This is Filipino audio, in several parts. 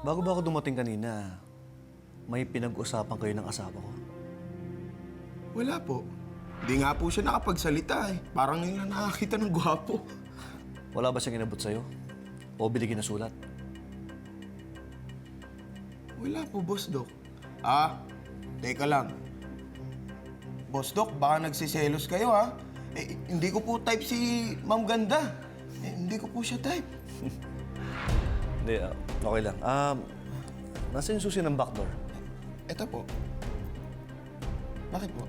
Bago ba ako dumating kanina, may pinag-usapan kayo ng asawa ko? Wala po. Hindi nga po siya nakapagsalita eh. Parang ngayon na nakakita ng gwapo. Wala ba siyang inabot sa'yo? O binigyan na sulat? Wala po, Boss Doc. Teka lang. Boss Doc, baka nagsiselos kayo ha? Eh, hindi ko po type si Ma'am Ganda. Eh, hindi ko po siya type. Hindi, okay lang. Nasaan yung susi ng backdoor? Eto po. Bakit po?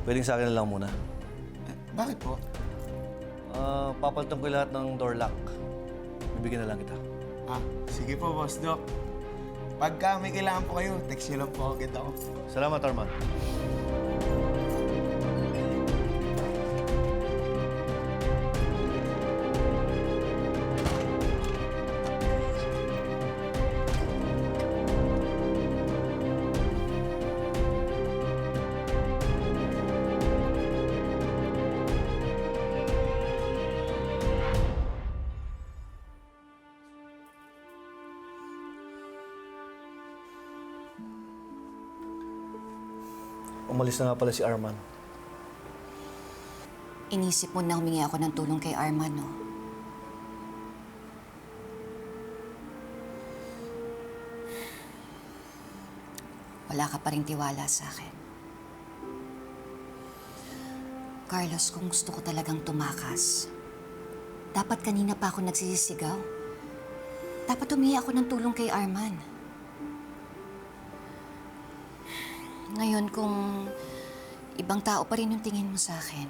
Pwedeng sa akin na lang muna. Bakit po? Papalitan ko lahat ng door lock. Bibigyan na lang kita. Sige po, Boss Doc. Pagka may kailangan po kayo, text niyo lang po agad ako. Salamat, Arman. Umalis na nga pala si Arman. Inisip mo na humingi ako ng tulong kay Arman, no? Wala ka pa rin tiwala sa akin. Carlos, kung gusto ko talagang tumakas, dapat kanina pa ako nagsisisigaw. Dapat humingi ako ng tulong kay Arman. Ngayon, kung ibang tao pa rin yung tingin mo sa akin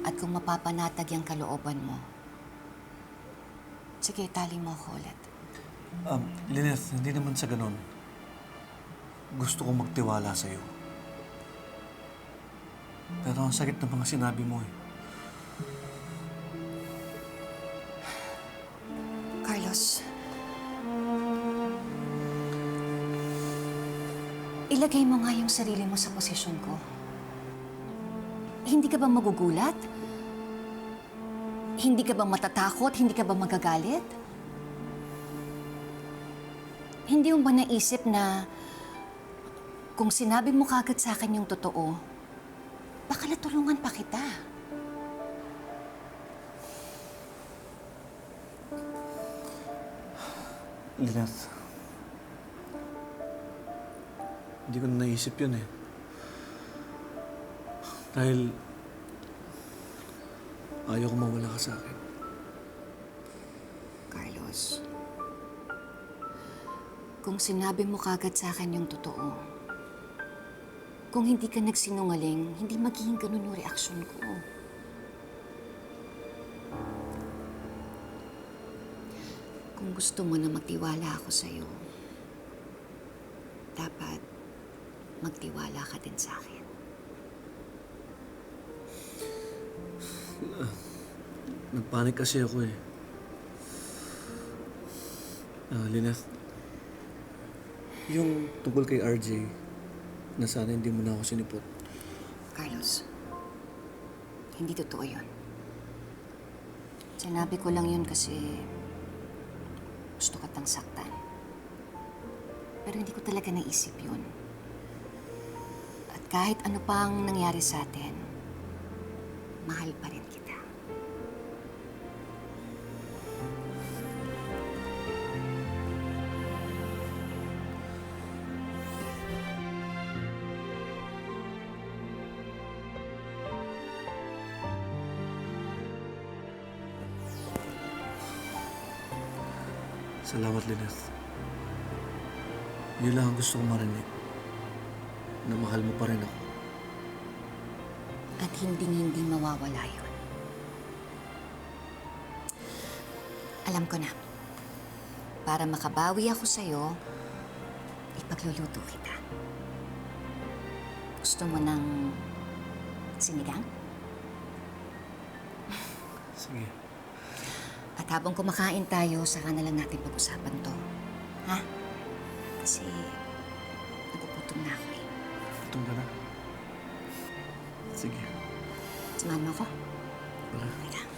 at kung mapapanatag yung kalooban mo, sige, tali mo ako ulit. Lynette, hindi naman sa ganun. Gusto kong magtiwala sa'yo. Pero ang sakit ng mga sinabi mo eh. Carlos, ilagay mo nga yung sarili mo sa posisyon ko. Hindi ka ba magugulat? Hindi ka ba matatakot? Hindi ka ba magagalit? Hindi mo ba naisip na kung sinabi mo kagad sa akin yung totoo, baka natulungan pa kita? Lynette, hindi ko na naisip yun eh. Dahil ayaw ko mawala ka sa akin. Carlos, kung sinabi mo kagad sa akin yung totoo, kung hindi ka nagsinungaling, hindi magiging ganun yung reaksyon ko. Kung gusto mo na magtiwala ako sa'yo, dapat magtiwala ka din sa akin. Nagpanik kasi ako eh. Lynette, yung tungkol kay RJ, na sana hindi mo na ako sinipot. Carlos, hindi totoo yun. Sinabi ko lang yun kasi gusto kitang saktan. Pero hindi ko talaga naisip yun. At kahit ano pang nangyari sa atin, mahal pa rin kita. Salamat, Lynette. Yun lang ang gusto kong marinig. Na mahal mo pa rin ako. At hindi mawawala yun. Alam ko na. Para makabawi ako sa'yo, ipagluluto kita. Gusto mo ng sinigang? Sige. At habang kumakain tayo, saka na lang natin pag-usapan to. Ha? Kasi nagugutom na ako eh. Gutom ka na. Sige. Samahan mo ako? Wala. Wait lang.